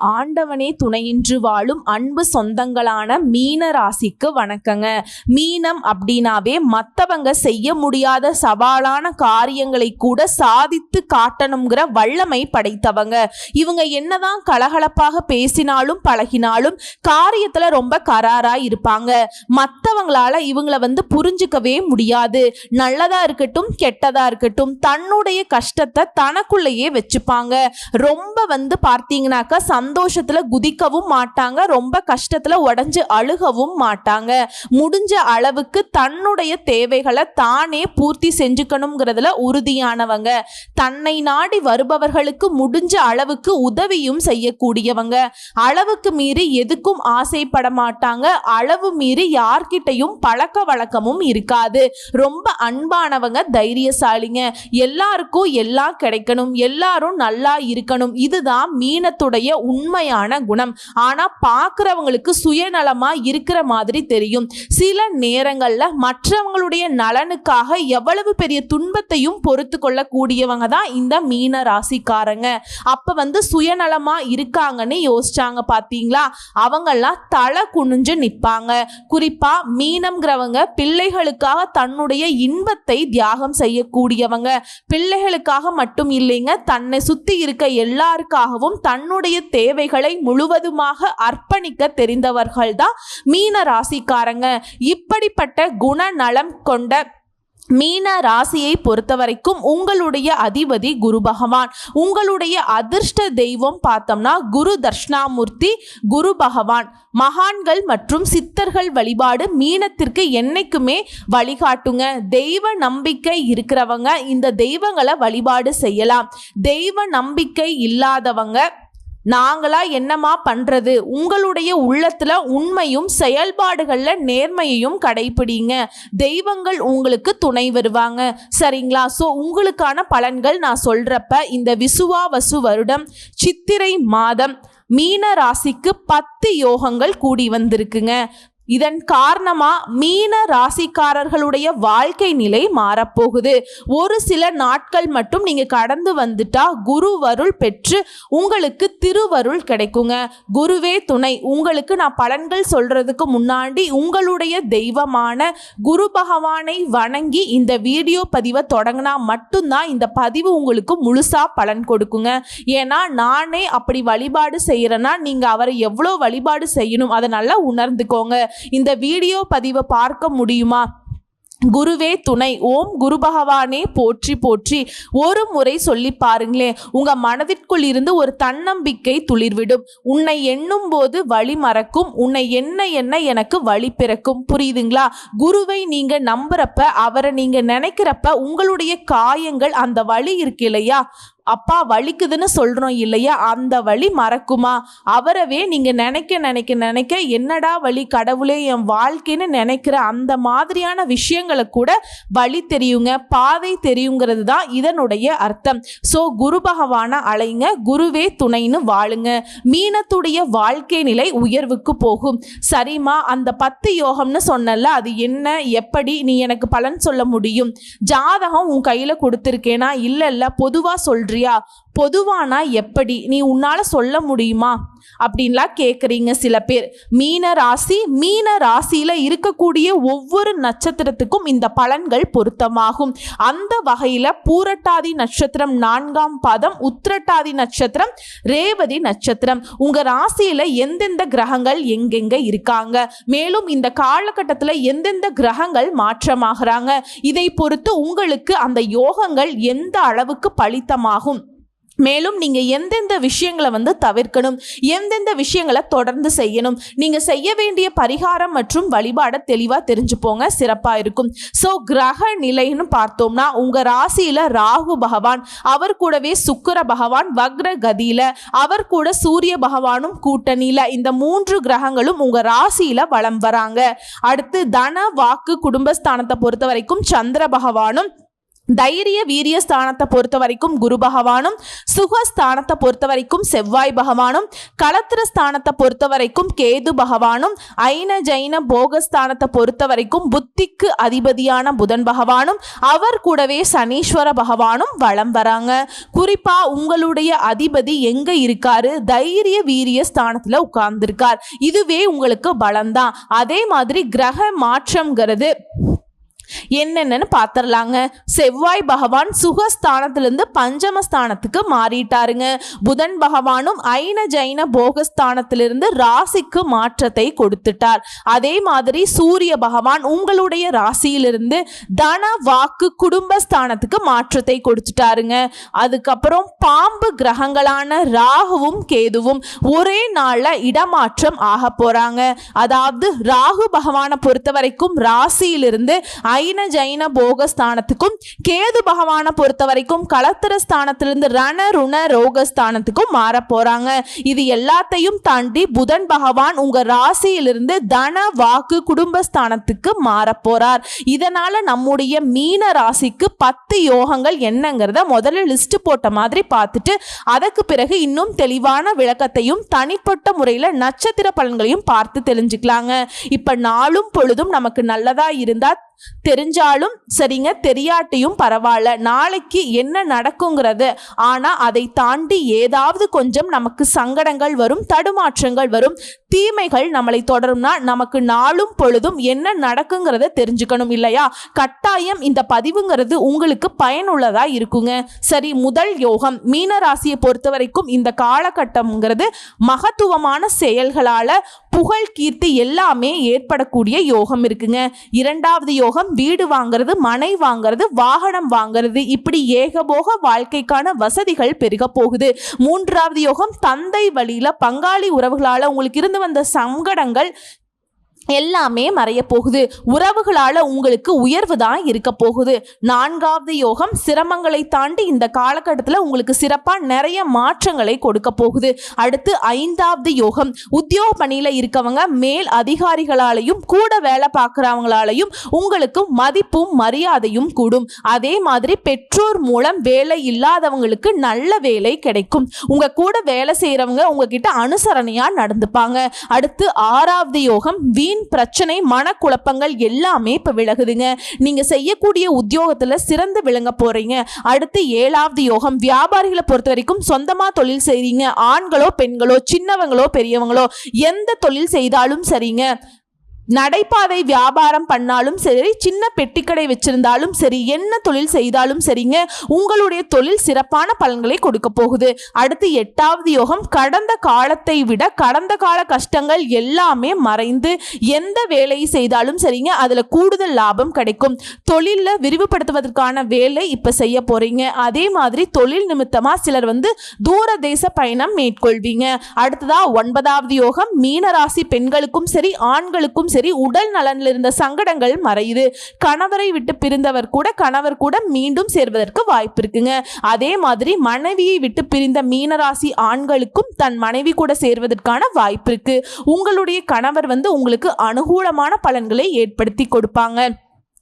ஆண்டவனே துணையின்றி வாழும் அன்பு சொந்தங்களான மீன ராசிக்கு வணக்கங்க. மீனம் அப்படின்னாவே மற்றவங்க செய்ய முடியாத சவாலான காரியங்களை கூட சாதித்து காட்டணுங்கிற வல்லமை படைத்தவங்க. இவங்க என்னதான் கலகலப்பாக பேசினாலும் பழகினாலும் காரியத்துல ரொம்ப கராரா இருப்பாங்க. மற்றவங்களால இவங்களை புரிஞ்சுக்கவே முடியாது. நல்லதா இருக்கட்டும் கெட்டதா இருக்கட்டும் தன்னுடைய கஷ்டத்தை தனக்குள்ளேயே வச்சுப்பாங்க. ரொம்ப பார்த்தீங்கன்னாக்கா சந்தோஷத்துல குதிக்கவும் மாட்டாங்க, ரொம்ப கஷ்டத்துல உடஞ்சு அழுகவும் மாட்டாங்க. முடிஞ்ச அளவுக்கு தன்னுடைய தேவைகளை தானே பூர்த்தி செஞ்சுக்கணுங்கிறதுல உறுதியானவங்க. தன்னை நாடி வருபவர்களுக்கு முடிஞ்ச அளவுக்கு உதவியும் செய்யக்கூடியவங்க. அளவுக்கு மீறி எதுக்கும் ஆசைப்பட மாட்டாங்க. அளவு மீறி யார்கிட்டையும் பழக்க வழக்கமும் இருக்காது. ரொம்ப அன்பானவங்க, தைரியசாலிங்க. எல்லாருக்கும் எல்லாம் கிடைக்கணும், எல்லாரும் நல்லா இருக்கணும், இதுதான் மீனத்துடைய உண்மையான குணம். ஆனா பார்க்கிறவங்களுக்கு சுயநலமா இருக்கிற மாதிரி தெரியும். சில நேரங்கள்ல மற்றவங்களுடைய நலனுக்காக எவ்வளவு பெரிய துன்பத்தையும் பொறுத்து கொள்ளக்கூடியவங்க தான் இந்த மீன ராசிக்காரங்க. அப்ப சுயநலமா இருக்காங்கன்னு யோசிச்சாங்க பாத்தீங்களா, அவங்கெல்லாம் தலை குனிஞ்சு நிற்பாங்க. குறிப்பா மீனம்ங்கிறவங்க பிள்ளைகளுக்காக தன்னுடைய இன்பத்தை தியாகம் செய்யக்கூடியவங்க. பிள்ளைகளுக்காக மட்டும் இல்லைங்க, தன்னை சுத்தி இருக்க எல்லாருக்காகவும் தன்னுடைய தேவைகளை முழுவதுமாக அர்ப்பணிக்க தெரிந்தவர்கள் தான் மீன ராசிக்காரங்க. இப்படிப்பட்ட குணநலம் கொண்ட மீன ராசியை பொறுத்த வரைக்கும் உங்களுடைய அதிபதி குரு பகவான். உங்களுடைய அதிர்ஷ்ட தெய்வம் பார்த்தோம்னா குரு தட்சிணாமூர்த்தி குரு பகவான். மகான்கள் மற்றும் சித்தர்கள் வழிபாடு மீனத்திற்கு என்னைக்குமே வழிகாட்டுங்க. தெய்வ நம்பிக்கை இருக்கிறவங்க இந்த தெய்வங்களை வழிபாடு செய்யலாம். தெய்வ நம்பிக்கை இல்லாதவங்க நாங்களா என்னமா பண்றது, உங்களுடைய உள்ளத்துல உண்மையும் செயல்பாடுகள்ல நேர்மையையும் கடைபிடிங்க. தெய்வங்கள் உங்களுக்கு துணை வருவாங்க. சரிங்களா? ஸோ உங்களுக்கான பலன்கள் நான் சொல்றப்ப இந்த விசுவாவசு வருடம் சித்திரை மாதம் மீன ராசிக்கு 10 யோகங்கள் கூடி வந்திருக்குங்க. இதன் காரணமா மீன ராசிக்காரர்களுடைய வாழ்க்கை நிலை மாறப்போகுது. ஒரு சில நாட்கள் மட்டும் நீங்க கடந்து வந்துட்டா குருவருள் பெற்று உங்களுக்கு திருவருள் கிடைக்குங்க. குருவே துணை. உங்களுக்கு நான் பலன்கள் சொல்றதுக்கு முன்னாடி உங்களுடைய தெய்வமான குரு பகவானை வணங்கி இந்த வீடியோ பதிவை தொடங்கினா மட்டும்தான் இந்த பதிவு உங்களுக்கு முழுசா பலன் கொடுக்குங்க. ஏன்னா நானே அப்படி வழிபாடு செய்யறேன்னா நீங்க அவரை எவ்வளோ வழிபாடு செய்யணும் அதை நல்லா உணர்ந்துக்கோங்க. இந்த வீடியோ பதிவை பார்க்க முடியுமா? குருவே துணை. ஓம் குரு பகவானே போற்றி போற்றி ஒரு முறை சொல்லி பாருங்களேன். உங்க மனதிற்குள் இருந்து ஒரு தன்னம்பிக்கை துளிர்விடும். உன்னை எண்ணும் போது வழி மறக்கும், உன்னை என்ன எனக்கு வழி பிறக்கும். புரியுதுங்களா? குருவை நீங்க நம்புறப்ப, அவரை நீங்க நினைக்கிறப்ப உங்களுடைய காயங்கள், அந்த வலி இருக்கு இல்லையா, அப்பா வலிக்குதுன்னு சொல்றோம் இல்லையா, அந்த வலி மறக்குமா? அவரவே நீங்க நினைக்க என்னடா வலி கடவுளே என் வாழ்க்கைன்னு நினைக்கிற அந்த மாதிரியான விஷயங்களை கூட வழி தெரியுங்க, பாதை தெரியுங்கிறது தான் இதனுடைய அர்த்தம். ஸோ குரு பகவான அலைங்க, குருவே துணைன்னு வாழுங்க. மீனத்துடைய வாழ்க்கை நிலை உயர்வுக்கு போகும். சரிம்மா, அந்த 10 யோகம்னு சொன்னல, அது என்ன, எப்படி நீ எனக்கு பலன் சொல்ல முடியும்? ஜாதகம் உன் கையில கொடுத்துருக்கேனா? இல்ல பொதுவா சொல்றீ, பொதுவானா எப்படி, நீ உன்னால சொல்ல முடியுமா அப்படின்லாம் கேட்குறீங்க சில பேர். மீன ராசியில இருக்கக்கூடிய ஒவ்வொரு நட்சத்திரத்துக்கும் இந்த பலன்கள் பொருத்தமாகும். அந்த வகையில பூரட்டாதி நட்சத்திரம் 4ஆம் பாதம், உத்திரட்டாதி நட்சத்திரம், ரேவதி நட்சத்திரம், உங்க ராசியில எந்தெந்த கிரகங்கள் எங்கெங்க இருக்காங்க, மேலும் இந்த காலகட்டத்தில் எந்தெந்த கிரகங்கள் மாற்றமாகறாங்க, இதை பொறுத்து உங்களுக்கு அந்த யோகங்கள் எந்த அளவுக்கு பலித்தமாகும். மேலும் நீங்க எந்தெந்த விஷயங்களை தவிர்க்கணும், எந்தெந்த விஷயங்களை தொடர்ந்து செய்யணும், நீங்க செய்ய வேண்டிய பரிகாரம் மற்றும் வழிபாட தெளிவா தெரிஞ்சுப்போங்க, சிறப்பா இருக்கும். ஸோ கிரக நிலைன்னு பார்த்தோம்னா உங்க ராசியில ராகு பகவான், அவர் கூடவே சுக்கிர பகவான் வக்ர கதியில, அவர் கூட சூரிய பகவானும் கூட்டணியில, இந்த 3 கிரகங்களும் உங்க ராசியில வலம் வராங்க. அடுத்து தன வாக்கு குடும்பஸ்தானத்தை பொறுத்த வரைக்கும் சந்திர பகவானும் தைரிய வீரிய ஸ்தானத்தை பொறுத்த வரைக்கும் குரு பகவானும், சுகஸ்தானத்தை பொறுத்த வரைக்கும் செவ்வாய் பகவானும், களத்திர ஸ்தானத்தை பொறுத்த வரைக்கும் கேது பகவானும், ஐன ஜைன போகஸ்தானத்தை பொறுத்த வரைக்கும் புத்திக்கு அதிபதியான புதன் பகவானும், அவர் கூடவே சனீஸ்வர பகவானும் வலம் வராங்க. குறிப்பா உங்களுடைய அதிபதி எங்க இருக்காரு? தைரிய வீரிய ஸ்தானத்துல உட்கார்ந்துருக்கார். இதுவே உங்களுக்கு பலம்தான். அதே மாதிரி கிரக மாற்றம்ங்கிறது என்னென்னு பார்த்துடலாங்க. செவ்வாய் பகவான் சுகஸ்தானத்திலிருந்து பஞ்சமஸ்தானத்துக்கு மாறிட்டாருங்க. புதன் பகவானும் ஐன ஜைன போகஸ்தானத்திலிருந்து ராசிக்கு மாற்றத்தை கொடுத்துட்டார். அதே மாதிரி சூரிய பகவான் உங்களுடைய ராசியிலிருந்து தன வாக்கு குடும்பஸ்தானத்துக்கு மாற்றத்தை கொடுத்துட்டாருங்க. அதுக்கப்புறம் பாம்பு கிரகங்களான ராகுவும் கேதுவும் ஒரே நாள்ல இடமாற்றம் ஆக போறாங்க. அதாவது ராகு பகவானை பொறுத்த வரைக்கும் ராசியிலிருந்து ஐன ஜைன போகஸ்தானத்துக்கும், கேது பகவானை பொறுத்த வரைக்கும் களத்திர ஸ்தானத்திலிருந்து ரண ருண ரோகஸ்தானத்துக்கும் மாற போறாங்க. இது எல்லாத்தையும் தாண்டி புதன் பகவான் உங்க ராசியிலிருந்து தன வாக்கு குடும்பஸ்தானத்துக்கு மாற போறார். இதனால நம்முடைய மீன ராசிக்கு 10 யோகங்கள் என்னங்கிறத முதல்ல லிஸ்ட் போட்ட மாதிரி பார்த்துட்டு அதற்கு பிறகு இன்னும் தெளிவான விளக்கத்தையும் தனிப்பட்ட முறையில் நட்சத்திர பலன்களையும் பார்த்து தெரிஞ்சுக்கலாங்க. இப்ப நாளும் பொழுதும் நமக்கு நல்லதா இருந்தா தெரிஞ்சாலும் சரிங்க, தெரியாட்டியும் பரவாயில்ல, நாளைக்கு என்ன நடக்குங்கிறது. ஆனா அதை தாண்டி ஏதாவது கொஞ்சம் நமக்கு சங்கடங்கள் வரும், தடுமாற்றங்கள் வரும், தீமைகள் நம்மளை தொடரும்னா நமக்கு நாளும் பொழுதும் என்ன நடக்குங்கிறத தெரிஞ்சுக்கணும் இல்லையா? கட்டாயம் இந்த பதிவுங்கிறது உங்களுக்கு பயனுள்ளதா இருக்குங்க. சரி, முதல் யோகம் மீன ராசியை பொறுத்த வரைக்கும் இந்த காலகட்டம்ங்கிறது மகத்துவமான செயல்களால புகழ் கீர்த்தி எல்லாமே ஏற்படக்கூடிய யோகம் இருக்குங்க. இரண்டாவது யோகம் வீடு வாங்கிறது, மனை வாங்கிறது, வாகனம் வாங்கிறது, இப்படி ஏகபோக வாழ்க்கைக்கான வசதிகள் பெருக போகுது. மூன்றாவது யோகம் தந்தை வழியில பங்காளி உறவுகளால உங்களுக்கு இருந்து வந்த சங்கடங்கள் எல்லாமே மறைய போகுது. உறவுகளால உங்களுக்கு உயர்வு தான் இருக்க போகுது. நான்காவது யோகம் சிரமங்களை தாண்டி இந்த காலகட்டத்தில் உங்களுக்கு சிறப்பா நிறைய மாற்றங்களை கொடுக்க போகுது. அடுத்து ஐந்தாவது யோகம் உத்தியோக பணியில இருக்கவங்க மேல் அதிகாரிகளாலையும் கூட வேலை பார்க்குறவங்களாலையும் உங்களுக்கு மதிப்பும் மரியாதையும் கூடும். அதே மாதிரி பெற்றோர் மூலம் வேலை இல்லாதவங்களுக்கு நல்ல வேலை கிடைக்கும். உங்க கூட வேலை செய்யறவங்க உங்ககிட்ட அனுசரணையா நடந்துப்பாங்க. அடுத்து ஆறாவது யோகம் வீண் பிரச்சனை மனக்குழப்பங்கள் எல்லாமே இப்ப விலகுதுங்க. நீங்க செய்யக்கூடிய உத்தியோகத்துல சிறந்து விளங்க போறீங்க. அடுத்து ஏழாவது யோகம் வியாபாரிகளை பொறுத்த வரைக்கும் சொந்தமா தொழில் செய்றீங்க. ஆண்களோ பெண்களோ சின்னவங்களோ பெரியவங்களோ எந்த தொழில் செய்தாலும் சரிங்க, நடைபாதை வியாபாரம் பண்ணாலும் சரி, சின்ன பெட்டிக்கடை வச்சிருந்தாலும் சரி, என்ன தொழில் செய்தாலும் சரிங்க, உங்களுடைய தொழில் சிறப்பான பலன்களை கொடுக்க போகுது. அடுத்து எட்டாவது யோகம் கடந்த காலத்தை விட கடந்த கால கஷ்டங்கள் எல்லாமே மறைந்து எந்த வேலையை செய்தாலும் சரிங்க அதுல கூடுதல் லாபம் கிடைக்கும். தொழில விரிவுபடுத்துவதற்கான வேலை இப்ப செய்ய போறீங்க. அதே மாதிரி தொழில் நிமித்தமா சிலர் தூர தேச பயணம் மேற்கொள்வீங்க. அடுத்ததா ஒன்பதாவது யோகம் மீனராசி பெண்களுக்கும் சரி ஆண்களுக்கும் சரி உடல் நலனில் இருந்த சங்கடங்கள் மறையுது. கணவரை விட்டு பிரிந்தவர் கூட கணவர் கூட மீண்டும் சேர்வதற்கு வாய்ப்பு இருக்குங்க. அதே மாதிரி மனைவியை விட்டு பிரிந்த மீனராசி ஆண்களுக்கும் தன் மனைவி கூட சேர்வதற்கான வாய்ப்பு இருக்கு. உங்களுடைய கணவர் உங்களுக்கு அனுகூலமான பலன்களை ஏற்படுத்தி கொடுப்பாங்க.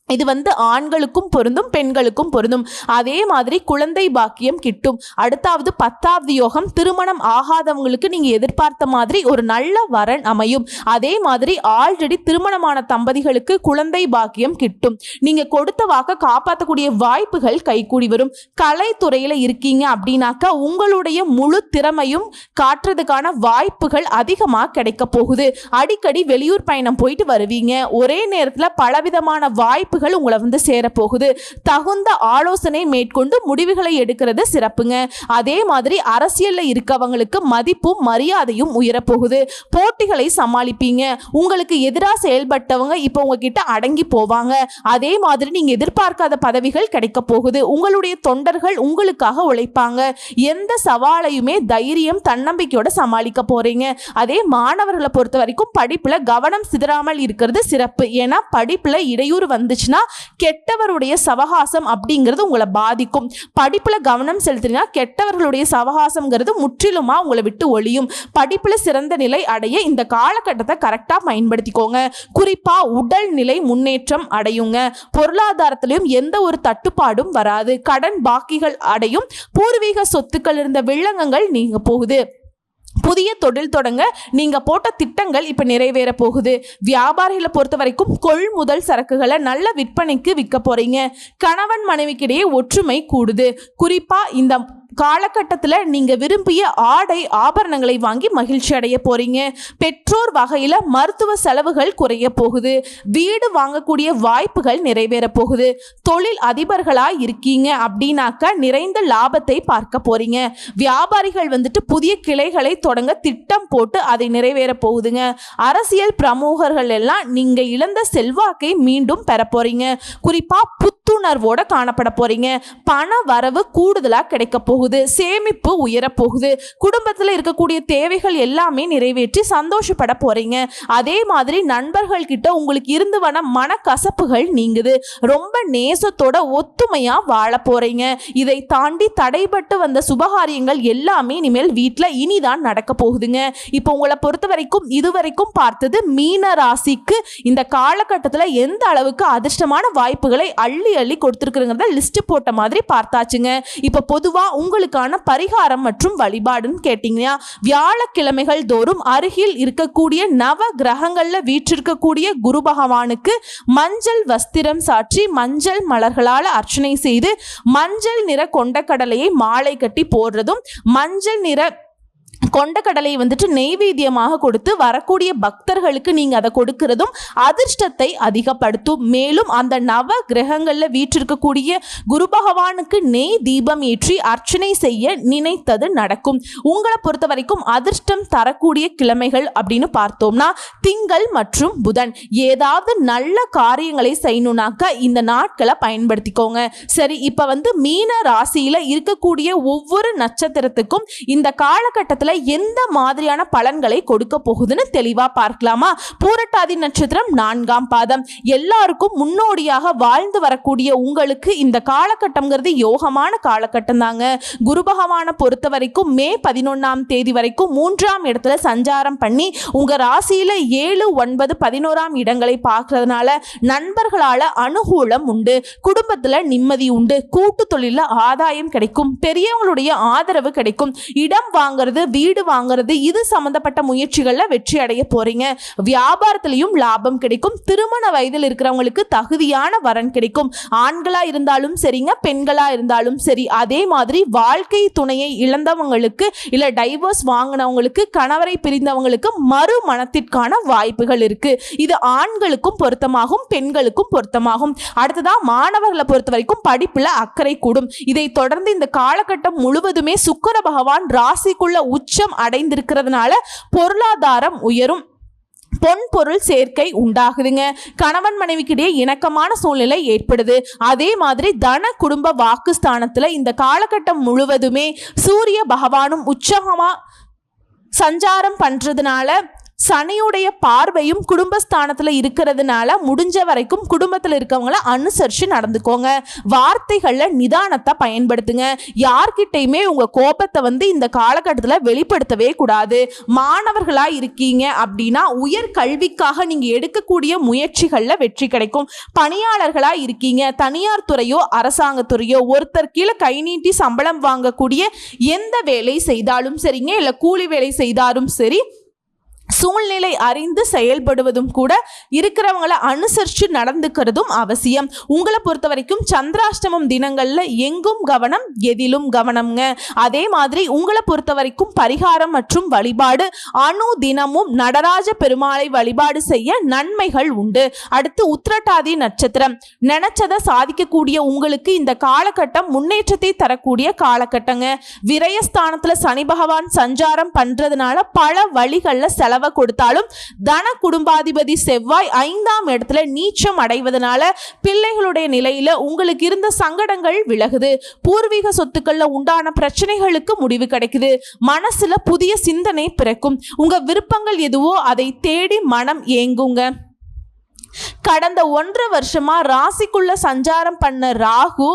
இது ஆண்களுக்கும் பொருந்தும் பெண்களுக்கும் பொருந்தும். அதே மாதிரி குழந்தை பாக்கியம் கிட்டும். அடுத்தாவது 10வது யோகம் திருமணம் ஆகாதவங்களுக்கு நீங்க எதிர்பார்த்த மாதிரி ஒரு நல்ல வரன் அமையும். அதே மாதிரி ஆல்ரெடி திருமணமான தம்பதிகளுக்கு குழந்தை பாக்கியம் கிட்டும். நீங்க கொடுத்த வாக்க காப்பாற்றக்கூடிய வாய்ப்புகள் கைகூடி வரும். கலைத்துறையில இருக்கீங்க அப்படின்னாக்கா உங்களுடைய முழு திறமையும் காட்டுறதுக்கான வாய்ப்புகள் அதிகமா கிடைக்க போகுது. அடிக்கடி வெளியூர் பயணம் போயிட்டு வருவீங்க. ஒரே நேரத்தில் பலவிதமான வாய்ப்பு உங்களை சேரப்போகுது. தகுந்த ஆலோசனை மேற்கொண்டு முடிவுகளை எடுக்கிறது சிறப்புங்க. அதே மாதிரி அரசியல்ல இருக்கவங்களுக்கு மதிப்பும் மரியாதையும் உயரப்போகுது. போட்டிகளை சமாளிப்பீங்க. உங்களுக்கு எதிராக செயல்பட்டவங்க இப்போ உங்ககிட்ட அடங்கி போவாங்க. அதே மாதிரி நீங்க எதிர்பார்க்காத பதவிகள் கிடைக்க போகுது. உங்களுடைய தொண்டர்கள் உங்களுக்காக உழைப்பாங்க. எந்த சவாலையுமே தைரியம் தன்னம்பிக்கையோட சமாளிக்க போறீங்க. அதே மாணவர்களை பொறுத்த வரைக்கும் படிப்புல கவனம் சிதறாமல் இருக்கிறது சிறப்பு. ஏன்னா படிப்புல இடையூறு வந்துச்சு இருந்துச்சுன்னா கெட்டவருடைய சவகாசம் அப்படிங்கிறது உங்களை பாதிக்கும். படிப்புல கவனம் செலுத்துறீங்கன்னா கெட்டவர்களுடைய சவகாசம்ங்கிறது முற்றிலுமா உங்களை விட்டு ஒழியும். படிப்புல சிறந்த நிலை அடைய இந்த காலகட்டத்தை கரெக்டா பயன்படுத்திக்கோங்க. குறிப்பா உடல் நிலை முன்னேற்றம் அடையுங்க. பொருளாதாரத்திலும் எந்த ஒரு தட்டுப்பாடும் வராது. கடன் பாக்கிகள் அடையும். பூர்வீக சொத்துக்கள் இருந்த வில்லங்கங்கள் நீங்க போகுது. புதிய தொழில் தொடங்க நீங்க போட்ட திட்டங்கள் இப்ப நிறைவேற போகுது. வியாபாரிகளை பொறுத்த வரைக்கும் கொள்முதல் சரக்குகளை நல்ல விற்பனைக்கு விற்க போறீங்க. கணவன் மனைவிக்கிடையே ஒற்றுமை கூடுது. குறிப்பா இந்த காலகட்டத்தில் நீங்க விரும்பிய ஆடை ஆபரணங்களை வாங்கி மகிழ்ச்சி அடைய போறீங்க. பெற்றோர் வகையில மருத்துவ செலவுகள் குறைய போகுது. வீடு வாங்கக்கூடிய வாய்ப்புகள் நிறைவேற போகுது. தொழில் அதிபர்களா இருக்கீங்க அப்படின்னாக்க நிறைந்த லாபத்தை பார்க்க போறீங்க. வியாபாரிகள் புதிய கிளைகளை தொடங்க திட்டம் போட்டு அதை நிறைவேற போகுதுங்க. அரசியல் பிரமுகர்கள் எல்லாம் நீங்க இழந்த செல்வாக்கை மீண்டும் பெற போறீங்க. குறிப்பா புத்துணர்வோட காணப்பட போறீங்க. பண வரவு கூடுதலா கிடைக்க போகுது. சேமிப்பு உயர போகுது. குடும்பத்தில் இருக்கக்கூடிய தேவைகள் எல்லாமே நிறைவேற்றி சந்தோஷப்பட போறீங்க. அதே மாதிரி நண்பர்கள் கிட்ட உங்களுக்கு இருந்து வன மனக்கசப்புகள் நீங்குது. ரொம்ப நேசத்தோட ஒத்துமையா வாழ போறீங்க. இதை தாண்டி தடைபட்டு வந்த சுபகாரியங்கள் எல்லாமே இனிமேல் வீட்டில் இனிதான் நடக்க போகுதுங்க. இப்போ உங்களை பொறுத்த வரைக்கும் இதுவரைக்கும் பார்த்தது மீன ராசிக்கு இந்த காலகட்டத்தில் எந்த அளவுக்கு அதிர்ஷ்டமான வாய்ப்புகளை அள்ளி அள்ளி கொடுத்துருக்குறத லிஸ்ட் போட்ட மாதிரி பார்த்தாச்சுங்க. இப்போ பொதுவா உங்களுக்கான பரிகாரம் மற்றும் வழிபாடுன்னு கேட்டீங்கன்னா வியாழக்கிழமைகள் தோறும் அருகில் இருக்கக்கூடிய நவ கிரகங்கள்ல வீற்றிருக்கக்கூடிய குரு பகவானுக்கு மஞ்சள் வஸ்திரம் சாற்றி மஞ்சள் மலர்களால் அர்ச்சனை செய்து மஞ்சள் நிற கொண்டக்கடலையை மாலை கட்டி போடுறதும் மஞ்சள் நிற கொண்டக்கடலை நெய்வேத்தியமாக கொடுத்து வரக்கூடிய பக்தர்களுக்கு நீங்க அதை கொடுக்கிறதும் அதிர்ஷ்டத்தை அதிகப்படுத்தும். மேலும் அந்த நவ கிரகங்கள்ல வீற்றிருக்கக்கூடிய குரு பகவானுக்கு நெய் தீபம் ஏற்றி அர்ச்சனை செய்ய நினைத்தது நடக்கும். உங்களை பொறுத்த வரைக்கும் அதிர்ஷ்டம் தரக்கூடிய கிழமைகள் அப்படின்னு பார்த்தோம்னா திங்கள் மற்றும் புதன். ஏதாவது நல்ல காரியங்களை செய்யணும்னாக்க இந்த நாட்களை பயன்படுத்திக்கோங்க. சரி, இப்ப மீன ராசியில இருக்கக்கூடிய ஒவ்வொரு நட்சத்திரத்துக்கும் இந்த காலகட்டத்தில் எந்த மாதிரியான பலன்களை கொடுக்க போகுதுன்னு தெளிவா பார்க்கலாமா? பூரட்டாதி நட்சத்திரம் 4ஆம் பாதம். எல்லாருக்கும் முன்னோடியாக வாழ்ந்து வரக்கூடிய உங்களுக்கு இந்த காலகட்டம்ங்கிறது யோகமான காலகட்டம் தாங்க. குரு பகவானை பொறுத்த வரைக்கும் மே 11ஆம் தேதி வரைக்கும் 3ஆம் இடத்துல சஞ்சாரம் பண்ணி உங்க ராசியில 7, 9, 11ஆம் இடங்களை பார்க்கறதுனால நண்பர்களால அனுகூலம் உண்டு. குடும்பத்துல நிம்மதி உண்டு. கூட்டு தொழில ஆதாயம் கிடைக்கும். பெரியவங்களுடைய ஆதரவு கிடைக்கும். இடம் வாங்குறது, வீடு வாங்குறது, இது சம்பந்தப்பட்ட முயற்சிகள்ல வெற்றி அடைய போறீங்க. வியாபாரத்திலையும் லாபம் கிடைக்கும். திருமண வயதில் இருக்கிறவங்களுக்கு தகுதியான வரன் கிடைக்கும். ஆண்களா இருந்தாலும் சரிங்க, பெண்களா இருந்தாலும் சரி. அதே மாதிரி வாழ்க்கை துணையை இழந்தவங்களுக்கு இல்ல டைவர்ஸ் வாங்கினவங்களுக்கு, கணவரை பிரிந்தவங்களுக்கு மறுமணத்திற்கான வாய்ப்புகள் இருக்கு. இது ஆண்களுக்கும் பொருத்தமாகும், பெண்களுக்கும் பொருத்தமாகும். அடுத்ததா மாணவர்களை பொறுத்த வரைக்கும் படிப்புல அக்கறை கூடும். இதை தொடர்ந்து இந்த காலகட்டம் முழுவதுமே சுக்கிர பகவான் ராசிக்குள்ள உச்சம் அடைந்திருக்கிறதுனால பொருளாதாரம் உயரும். பொன் பொருள் சேர்க்கை உண்டாகுதுங்க. கணவன் மனைவிக்கிடையே இணக்கமான சூழ்நிலை ஏற்படுது. அதே மாதிரி தன குடும்ப வாக்குஸ்தானத்துல இந்த காலகட்டம் முழுவதுமே சூரிய பகவானும் உச்சகமா சஞ்சாரம் பண்றதுனால சனியுடைய பார்வையும் குடும்பஸ்தானத்துல இருக்கிறதுனால முடிஞ்ச வரைக்கும் குடும்பத்தில் இருக்கவங்களை அனுசரிச்சு நடந்துக்கோங்க. வார்த்தைகள்ல நிதானத்தை பயன்படுத்துங்க. யார்கிட்டையுமே உங்க கோபத்தை இந்த காலகட்டத்தில் வெளிப்படுத்தவே கூடாது. மாணவர்களா இருக்கீங்க அப்படின்னா உயர் கல்விக்காக நீங்க எடுக்கக்கூடிய முயற்சிகள்ல வெற்றி கிடைக்கும். பணியாளர்களா இருக்கீங்க, தனியார் துறையோ அரசாங்கத்துறையோ ஒருத்தர் கீழே கை நீட்டி சம்பளம் வாங்கக்கூடிய எந்த வேலை செய்தாலும் சரிங்க, இல்ல கூலி வேலை செய்தாலும் சரி, சூழ்நிலை அறிந்து செயல்படுவதும் கூட இருக்கிறவங்களை அனுசரித்து நடந்துக்கிறதும் அவசியம். உங்களை பொறுத்த வரைக்கும் சந்திராஷ்டமம் தினங்கள்ல எங்கும் கவனம், எதிலும் கவனம்ங்க. அதே மாதிரி உங்களை பொறுத்த வரைக்கும் பரிகாரம் மற்றும் வழிபாடு அணு தினமும் நடராஜ பெருமாளை வழிபாடு செய்ய நன்மைகள் உண்டு. அடுத்து உத்திரட்டாதி நட்சத்திரம். நினைச்சதை சாதிக்கக்கூடிய உங்களுக்கு இந்த காலகட்டம் முன்னேற்றத்தை தரக்கூடிய காலகட்டங்க. விரயஸ்தானத்துல சனி பகவான் சஞ்சாரம் பண்றதுனால பல வழிகள்ல செலவு கொடுத்தாலும் தன குடும்பாதிபதி செவ்வாய் 5ஆம் இடத்துல நீச்சம் அடைவதனால பிள்ளைகளுடைய நிலையில உங்களுக்கு இருந்த சங்கடங்கள் விலகுது. பூர்வீக சொத்துக்கள்ல உண்டான பிரச்சனைகளுக்கு முடிவு கிடைக்குது. மனசுல புதிய சிந்தனை பிறக்கும். உங்க விருப்பங்கள் எதுவோ அதை தேடி மனம் ஏங்குங்க. கடந்த 1.5 வருஷமா ராசிக்குள்ள சஞ்சாரம் பண்ண ராகு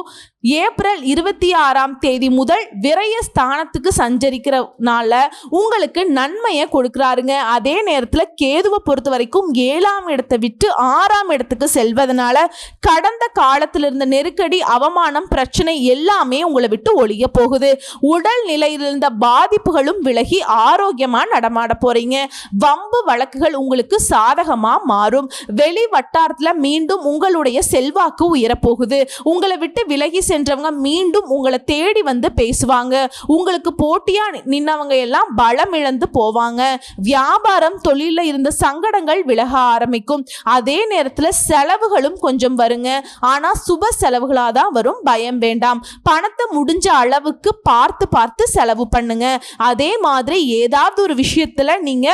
ஏப்ரல் 26ஆம் தேதி முதல் விரய ஸ்தானத்துக்கு சஞ்சரிக்கிறனால உங்களுக்கு நன்மையை கொடுக்குறாருங்க. அதே நேரத்தில் கேதுவை பொறுத்த வரைக்கும் 7ஆம் இடத்தை விட்டு 6ஆம் இடத்துக்கு செல்வதனால கடந்த காலத்தில் இருந்த நெருக்கடி, அவமானம், பிரச்சனை எல்லாமே உங்களை விட்டு ஒழிய போகுது. உடல் நிலையில் இருந்த பாதிப்புகளும் விலகி ஆரோக்கியமா நடமாட போறீங்க. வம்பு வழக்குகள் உங்களுக்கு சாதகமா மாறும். வெளி வட்டாரத்தில் மீண்டும் உங்களுடைய செல்வாக்கு உயரப்போகுது. உங்களை விட்டு விலகி சென்றவங்க மீண்டும் உங்களை தேடி வந்து பேசுவாங்க. உங்களுக்கு போட்டியா நின்னவங்க எல்லாம் பலம் இழந்து போவாங்க. வியாபாரம், தொழில இருந்த சங்கடங்கள் விலக ஆரம்பிக்கும். அதே நேரத்தில் செலவுகளும் கொஞ்சம் வருங்க. ஆனா சுப செலவுகளா தான் வரும், பயம் வேண்டாம். பணத்தை முடிஞ்ச அளவுக்கு பார்த்து செலவு பண்ணுங்க. அதே மாதிரி ஏதாவது ஒரு விஷயத்துல நீங்க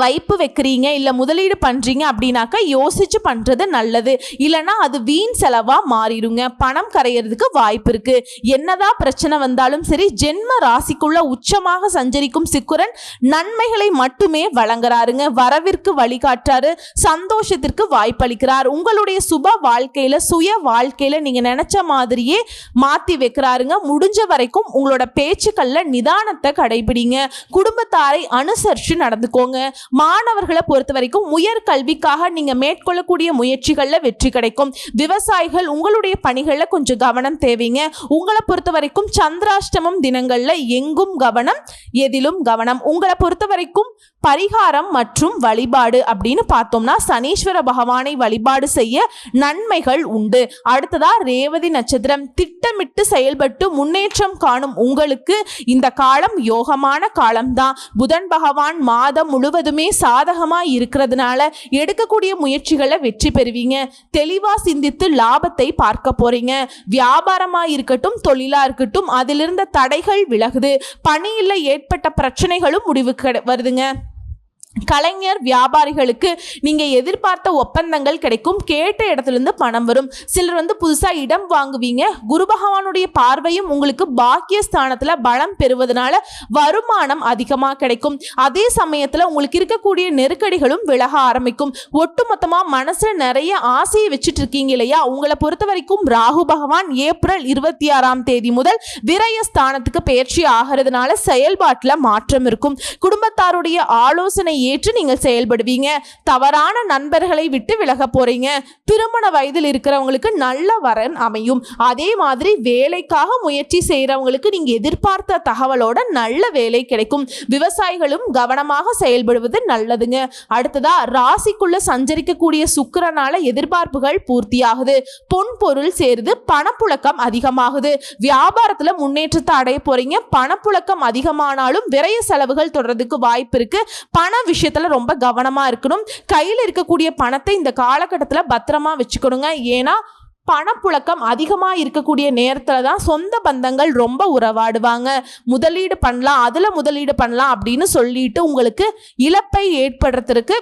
வைப்பு வைக்கிறீங்க, இல்லை முதலீடு பண்ணுறீங்க அப்படின்னாக்கா யோசிச்சு பண்ணுறது நல்லது. இல்லைனா அது வீண் செலவாக மாறிடுங்க. பணம் கரையிறதுக்கு வாய்ப்பு இருக்குது. என்னதான் பிரச்சனை வந்தாலும் சரி, ஜென்ம ராசிக்குள்ள உச்சமாக சஞ்சரிக்கும் சுக்கிரன் நன்மைகளை மட்டுமே வழங்குறாருங்க. வரவிற்கு வழிகாட்டுறாரு, சந்தோஷத்திற்கு வாய்ப்பளிக்கிறார். உங்களுடைய சுப வாழ்க்கையில், சுய வாழ்க்கையில் நீங்கள் நினச்ச மாதிரியே மாற்றி வைக்கிறாருங்க. முடிஞ்ச வரைக்கும் உங்களோட பேச்சுக்களில் நிதானத்தை கடைபிடிங்க. குடும்பத்தாரை அனுசரித்து நடந்துக்கோங்க. மாணவர்களை பொறுத்த வரைக்கும் உயர்கல்விக்காக நீங்க மேற்கொள்ளக்கூடிய முயற்சிகள்ல வெற்றி கிடைக்கும். விவசாயிகள் உங்களுடைய பணிகள்ல கொஞ்சம் கவனம் தேவைங்க. உங்களை பொறுத்த வரைக்கும் சந்திராஷ்டமம் தினங்கள்ல எங்கும் கவனம், எதிலும் கவனம். உங்களை பொறுத்த வரைக்கும் பரிகாரம் மற்றும் வழிபாடு அப்படின்னு பார்த்தோம்னா சனீஸ்வர பகவானை வழிபாடு செய்ய நன்மைகள் உண்டு. அடுத்ததா ரேவதி நட்சத்திரம். திட்டமிட்டு செயல்பட்டு முன்னேற்றம் காணும் உங்களுக்கு இந்த காலம் யோகமான காலம்தான். புதன் பகவான் மாதம் முழுவதுமே சாதகமா இருக்கிறதுனால எடுக்கக்கூடிய முயற்சிகளை வெற்றி பெறுவீங்க. தெளிவா சிந்தித்து லாபத்தை பார்க்க போறீங்க. வியாபாரமா இருக்கட்டும், தொழிலா இருக்கட்டும், அதிலிருந்த தடைகள் விலகுது. பணியில் ஏற்பட்ட பிரச்சனைகளும் முடிவு வருதுங்க. கலைஞர், வியாபாரிகளுக்கு நீங்க எதிர்பார்த்த ஒப்பந்தங்கள் கிடைக்கும். கேட்ட இடத்துலேருந்து பணம் வரும். சிலர் புதுசா இடம் வாங்குவீங்க. குரு பகவானுடைய பார்வையும் உங்களுக்கு பாக்கியஸ்தானத்துல பலம் பெறுவதனால வருமானம் அதிகமா கிடைக்கும். அதே சமயத்துல உங்களுக்கு இருக்கக்கூடிய நெருக்கடிகளும் விலக ஆரம்பிக்கும். ஒட்டுமொத்தமா மனசுல நிறைய ஆசையை வச்சுட்டு இருக்கீங்க இல்லையா? உங்களை பொறுத்த வரைக்கும் ராகு பகவான் ஏப்ரல் 26ஆம் தேதி முதல் விரயஸ்தானத்துக்கு பயிற்சி ஆகிறதுனால செயல்பாட்டுல மாற்றம் இருக்கும். குடும்பத்தாருடைய ஆலோசனை ஏற்று நீங்கள் செயல்படுவீங்க. தவறான நண்பர்களை விட்டு விலக போறீங்க. திருமண வயதில் இருக்கிறவங்களுக்கு நல்ல வரன் அமையும். அதே மாதிரி வேலைக்காக முயற்சி செய்யறவங்களுக்கு நீங்க எதிர்பார்த்த தகவலோட நல்ல வேலை கிடைக்கும். விவசாயிகளும் கவனமாக செயல்படுவது நல்லதுங்க. அடுத்ததா ராசிக்குள்ள சஞ்சரிக்கக்கூடிய சுக்கிரனால எதிர்பார்ப்புகள் பூர்த்தியாகுது. பொன் பொருள் சேருது. பணப்புழக்கம் அதிகமாகுது. வியாபாரத்துல முன்னேற்றத்தை அடைய போறீங்க. பணப்புழக்கம் அதிகமானாலும் விரய செலவுகள் தொடர்றதுக்கு வாய்ப்பு இருக்கு. பண விஷயத்துல ரொம்ப கவனமா இருக்கணும். கையில் இருக்கக்கூடிய பணத்தை இந்த காலகட்டத்தில் பத்திரமா வச்சுக்கணுங்க. ஏன்னா பணப்புழக்கம் அதிகமாக இருக்கக்கூடிய நேரத்தில் தான் சொந்த பந்தங்கள் ரொம்ப உறவாடுவாங்க. முதலீடு பண்ணலாம், அதில் முதலீடு பண்ணலாம் அப்படின்னு சொல்லிட்டு உங்களுக்கு இழப்பை ஏற்படுறதுக்கு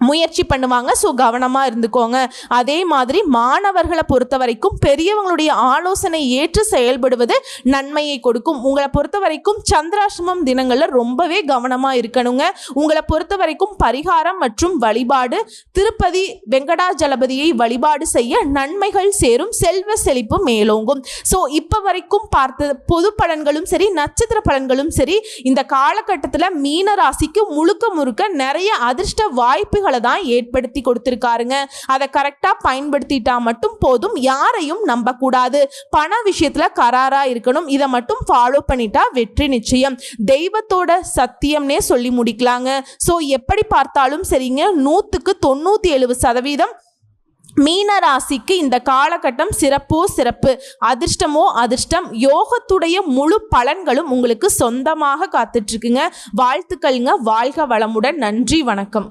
முயற்சி பண்ணுவாங்க. ஸோ கவனமாக இருந்துக்கோங்க. அதே மாதிரி மாணவர்களை பொறுத்த வரைக்கும் பெரியவங்களுடைய ஆலோசனை ஏற்று செயல்படுவது நன்மையை கொடுக்கும். உங்களை பொறுத்த வரைக்கும் சந்திராஷ்டமம் தினங்களில் ரொம்பவே கவனமாக இருக்கணுங்க. உங்களை பொறுத்த வரைக்கும் பரிகாரம் மற்றும் வழிபாடு, திருப்பதி வெங்கடாஜலபதியை வழிபாடு செய்ய நன்மைகள் சேரும். செல்வ செழிப்பு மேலோங்கும். ஸோ இப்போ வரைக்கும் பார்த்த பொது பலன்களும் சரி, நட்சத்திர பலன்களும் சரி, இந்த காலகட்டத்தில் மீன ராசிக்கு முழுக்க நிறைய அதிர்ஷ்ட வாய்ப்புகள் தான் ஏற்படுத்தி கொடுத்திருக்காருங்க. அதை கரெக்டா பயன்படுத்திட்டா மட்டும் போதும். யாரையும் நம்ப கூடாது. பண விஷயத்துல கராரா இருக்கணும். இதை மட்டும் ஃபாலோ பண்ணிட்டா வெற்றி நிச்சயம். தெய்வத்தோட சத்தியம்னே சொல்லி முடிக்கலாங்க. ஸோ எப்படி பார்த்தாலும் சரிங்க, 100க்கு 97% மீன ராசிக்கு இந்த காலகட்டம் சிறப்பு. அதிர்ஷ்டமோ அதிர்ஷ்டம். யோகத்துடைய முழு பலன்களும் உங்களுக்கு சொந்தமாக காத்துட்டு இருக்குங்க. வாழ்த்துக்கள்ங்க. வாழ்க வளமுடன். நன்றி, வணக்கம்.